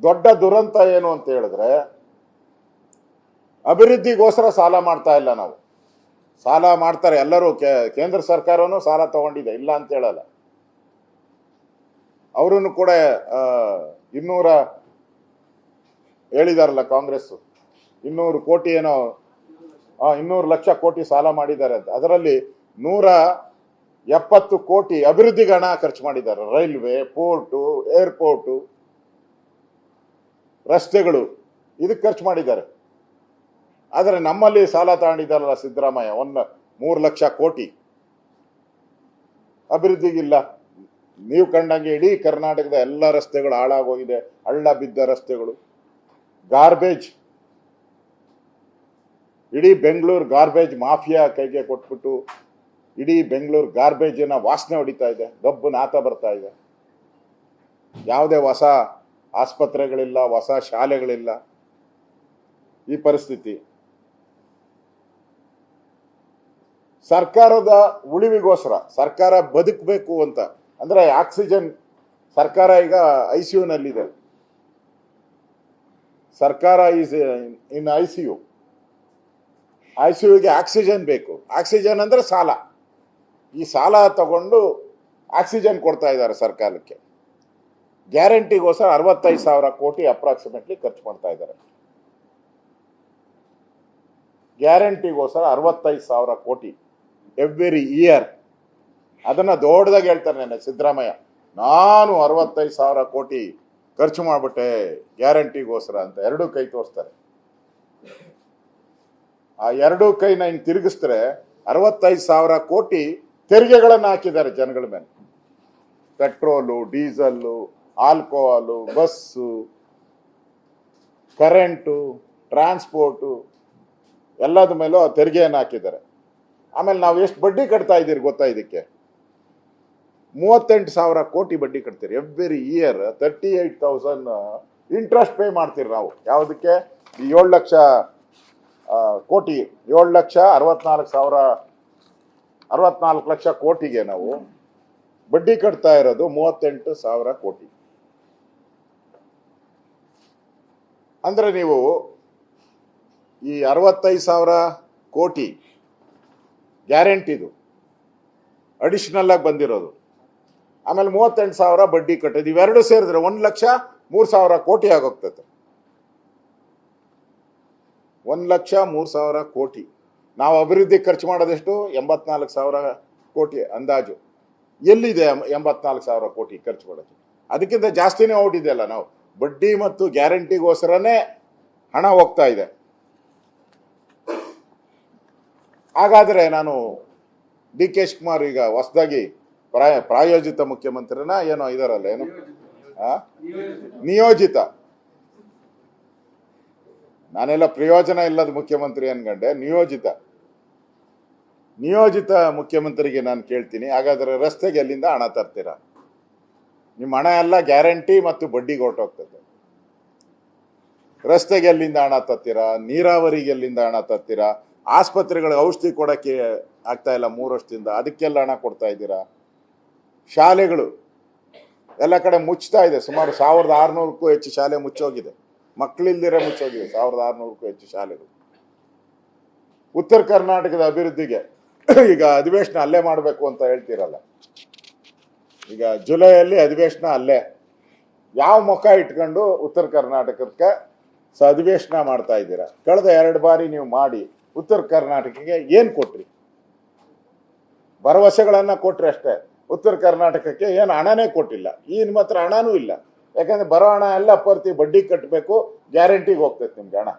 ದೊಡ್ಡ ದುರಂತ ಏನು ಅಂತ ಹೇಳಿದ್ರೆ ಅಭಿವೃದ್ಧಿಗೋಸ್ಕರ ಸಾಲ ಮಾಡ್ತಾ ಇಲ್ಲ ನಾವು. ಸಾಲ ಮಾಡ್ತಾರೆ ಎಲ್ಲರೂ, ಕೇಂದ್ರ ಸರ್ಕಾರನೂ ಸಾಲ ತಗೊಂಡಿದೆ, ಇಲ್ಲ ಅಂತ ಹೇಳಲ್ಲ. ಅವರನ್ನು ಕೂಡ 200 ಹೇಳಿದಾರಲ್ಲ ಕಾಂಗ್ರೆಸ್, 200 ಕೋಟಿ ಏನೋ 200 ಲಕ್ಷ ಕೋಟಿ ಸಾಲ ಮಾಡಿದ್ದಾರೆ ಅಂತ. ಅದರಲ್ಲಿ 170 ಕೋಟಿ ಅಭಿವೃದ್ಧಿಗೆ ಹಣ ಖರ್ಚು ಮಾಡಿದ್ದಾರೆ. ರೈಲ್ವೆ, ಪೋರ್ಟು, ಏರ್ಪೋರ್ಟು, ರಸ್ತೆಗಳು, ಇದಕ್ಕೆ ಖರ್ಚು ಮಾಡಿದ್ದಾರೆ. ಆದರೆ ನಮ್ಮಲ್ಲಿ ಸಾಲ ತಗೊಂಡಿದ್ದಾರಲ್ಲ ಸಿದ್ದರಾಮಯ್ಯ, 3 ಲಕ್ಷ ಕೋಟಿ ಅಭಿವೃದ್ಧಿಗಿಲ್ಲ. ನೀವು ಕಂಡಂಗೆ ಇಡೀ ಕರ್ನಾಟಕದ ಎಲ್ಲ ರಸ್ತೆಗಳು ಹಾಳಾಗೋಗಿದೆ, ಹಳ್ಳ ಬಿದ್ದ ರಸ್ತೆಗಳು, ಗಾರ್ಬೇಜ್. ಇಡೀ ಬೆಂಗಳೂರು ಗಾರ್ಬೇಜ್ ಮಾಫಿಯಾ ಕೈಗೆ ಕೊಟ್ಬಿಟ್ಟು ಇಡೀ ಬೆಂಗಳೂರು ಗಾರ್ಬೇಜಿನ ವಾಸನೆ ಹೊಡಿತಾ ಇದೆ, ಗಬ್ಬು ನಾತ ಬರ್ತಾ ಇದೆ. ಯಾವುದೇ ಹೊಸ ಆಸ್ಪತ್ರೆಗಳಿಲ್ಲ, ಹೊಸ ಶಾಲೆಗಳಿಲ್ಲ, ಈ ಪರಿಸ್ಥಿತಿ. ಸರ್ಕಾರದ ಉಳಿವಿಗೋಸ್ಕರ, ಸರ್ಕಾರ ಬದುಕಬೇಕು ಅಂತ ಅಂದ್ರೆ ಆಕ್ಸಿಜನ್, ಸರ್ಕಾರ ಈಗ ICU ನಲ್ಲಿದೆ, ಸರ್ಕಾರ ಈಸ್ ಇನ್ ICUಗೆ ಆಕ್ಸಿಜನ್ ಬೇಕು. ಆಕ್ಸಿಜನ್ ಅಂದ್ರೆ ಸಾಲ. ಈ ಸಾಲ ತಗೊಂಡು ಆಕ್ಸಿಜನ್ ಕೊಡ್ತಾ ಇದ್ದಾರೆ ಸರ್ಕಾರಕ್ಕೆ. ಗ್ಯಾರಂಟಿಗೋಸ್ಕರ 65,000 ಕೋಟಿ ಅಪ್ರಾಕ್ಸಿಮೇಟ್ಲಿ ಖರ್ಚು ಮಾಡ್ತಾ ಇದ್ದಾರೆ. ಗ್ಯಾರಂಟಿಗೋಸ್ಕರ 65,000 ಕೋಟಿ ಎವ್ರಿ ಇಯರ್. ಅದನ್ನ ದೊಡ್ಡದಾಗಿ ಹೇಳ್ತಾರೆ ನೆನ್ನೆ ಸಿದ್ದರಾಮಯ್ಯ, ನಾನು 65,000 ಕೋಟಿ ಖರ್ಚು ಮಾಡ್ಬಿಟ್ಟೆ ಗ್ಯಾರಂಟಿಗೋಸ್ಕರ ಅಂತ. 2 ಕೈ ತೋರಿಸ್ತಾರೆ. ಆ 2 ಕೈನ ಹಿಂಗ್ ತಿರುಗಿಸಿದ್ರೆ 65,000 ಕೋಟಿ ತೆರಿಗೆಗಳನ್ನು ಹಾಕಿದ್ದಾರೆ ಜನಗಳ ಮೇಲೆ. Petrol, diesel, alcohol, bus, current, transport, ಎಲ್ಲದ ಮೇಲೂ ತೆರಿಗೆಯನ್ನು ಹಾಕಿದ್ದಾರೆ. ಆಮೇಲೆ ನಾವು ಎಷ್ಟು ಬಡ್ಡಿ ಕಟ್ತಾ ಇದ್ದೀರಿ ಗೊತ್ತಾ? ಇದಕ್ಕೆ 38,000 ಕೋಟಿ ಬಡ್ಡಿ ಕಟ್ತೀರಿ ಎವ್ರಿ ಇಯರ್. 38,000 ಇಂಟ್ರೆಸ್ಟ್ ಪೇ ಮಾಡ್ತೀರಿ ನಾವು. ಯಾವುದಕ್ಕೆ? ಈ 7 ಲಕ್ಷ ಕೋಟಿ, 7,64,000 ಲಕ್ಷ ಕೋಟಿಗೆ ನಾವು ಬಡ್ಡಿ ಕಟ್ತಾ ಇರೋದು 38,000 ಕೋಟಿ. ಅಂದ್ರೆ ನೀವು ಈ 65,000 ಕೋಟಿ ಗ್ಯಾರಂಟಿದು ಅಡಿಷನಲ್ ಆಗಿ ಬಂದಿರೋದು, ಆಮೇಲೆ 38,000 ಬಡ್ಡಿ ಕಟ್ಟೋದು, ಇವೆರಡು ಸೇರಿದ್ರೆ 1,03,000 ಕೋಟಿ ಆಗೋಗ್ತದೆ. 1,03,000 ಕೋಟಿ. ನಾವು ಅಭಿವೃದ್ಧಿ ಖರ್ಚು ಮಾಡೋದೆಷ್ಟು? 84,000 ಕೋಟಿ ಅಂದಾಜು. ಎಲ್ಲಿದೆ 84,000 ಕೋಟಿ ಖರ್ಚು ಮಾಡೋದು? ಅದಕ್ಕಿಂತ ಜಾಸ್ತಿನೇ ಹೊರಟಿದೆಯಲ್ಲ. ನಾವು ಬಡ್ಡಿ ಮತ್ತು ಗ್ಯಾರಂಟಿಗೋಸ್ಕರನೇ ಹಣ ಹೋಗ್ತಾ ಇದೆ. ಹಾಗಾದ್ರೆ ನಾನು DK ಶಿವಕುಮಾರ್ ಈಗ ಹೊಸದಾಗಿ ಪ್ರಾಯೋಜಿತ ಮುಖ್ಯಮಂತ್ರಿನ ಏನೋ ಇದಾರಲ್ಲ, ಏನು ನಿಯೋಜಿತ, ನಾನೆಲ್ಲ ಪ್ರಯೋಜನ ಇಲ್ಲದ ಮುಖ್ಯಮಂತ್ರಿ ಅನ್ಕಂಡೆ, ನಿಯೋಜಿತ ಮುಖ್ಯಮಂತ್ರಿಗೆ ನಾನು ಕೇಳ್ತೀನಿ, ಹಾಗಾದ್ರೆ ರಸ್ತೆಗೆ ಎಲ್ಲಿಂದ ಹಣ ತರ್ತೀರಾ? ನಿಮ್ಮ ಹಣ ಎಲ್ಲ ಗ್ಯಾರಂಟಿ ಮತ್ತು ಬಡ್ಡಿಗೆ ಹೊರಟೋಗ್ತದೆ. ರಸ್ತೆಗೆ ಎಲ್ಲಿಂದ ಹಣ ತರ್ತೀರಾ? ನೀರಾವರಿಗೆ ಎಲ್ಲಿಂದ ಹಣ ತರ್ತೀರಾ? ಆಸ್ಪತ್ರೆಗಳಿಗೆ ಔಷಧಿ ಕೊಡಕ್ಕೆ ಆಗ್ತಾ ಇಲ್ಲ 3 ವರ್ಷದಿಂದ, ಅದಕ್ಕೆಲ್ಲ ಹಣ ಕೊಡ್ತಾ ಇದ್ದೀರಾ? ಶಾಲೆಗಳು ಎಲ್ಲ ಕಡೆ ಮುಚ್ತಾ ಇದೆ. ಸುಮಾರು 1,600ಕ್ಕೂ ಹೆಚ್ಚು ಶಾಲೆ ಮುಚ್ಚೋಗಿದೆ, ಮಕ್ಕಳಿಲ್ದಿರ ಮುಚ್ಚೋಗಿದೆ 1,600ಕ್ಕೂ ಹೆಚ್ಚು ಶಾಲೆಗಳು. ಉತ್ತರ ಕರ್ನಾಟಕದ ಅಭಿವೃದ್ಧಿಗೆ ಈಗ ಅಧಿವೇಶನ ಅಲ್ಲೇ ಮಾಡಬೇಕು ಅಂತ ಹೇಳ್ತೀರಲ್ಲ, ಈಗ ಜುಲೈಯಲ್ಲಿ ಅಧಿವೇಶನ ಅಲ್ಲೇ. ಯಾವ ಮುಖ ಇಟ್ಕೊಂಡು ಉತ್ತರ ಕರ್ನಾಟಕಕ್ಕೆ ಅಧಿವೇಶನ ಮಾಡ್ತಾ ಇದ್ದೀರಾ? ಕಳೆದ 2 ಬಾರಿ ನೀವು ಮಾಡಿ ಉತ್ತರ ಕರ್ನಾಟಕಕ್ಕೆ ಏನು ಕೊಟ್ರಿ? ಭರವಸೆಗಳನ್ನ ಕೊಟ್ರಿ ಅಷ್ಟೇ. ಉತ್ತರ ಕರ್ನಾಟಕಕ್ಕೆ ಏನು ಹಣನೇ ಕೊಟ್ಟಿಲ್ಲ. ಈ ನಿಮ್ಮ ಹತ್ರ ಹಣನೂ ಇಲ್ಲ, ಯಾಕಂದ್ರೆ ಬರೋ ಹಣ ಎಲ್ಲ ಪೂರ್ತಿ ಬಡ್ಡಿ ಕಟ್ಟಬೇಕು, ಗ್ಯಾರಂಟಿಗೆ ಹೋಗ್ತೈತೆ ನಿಮ್ಗೆ ಹಣ.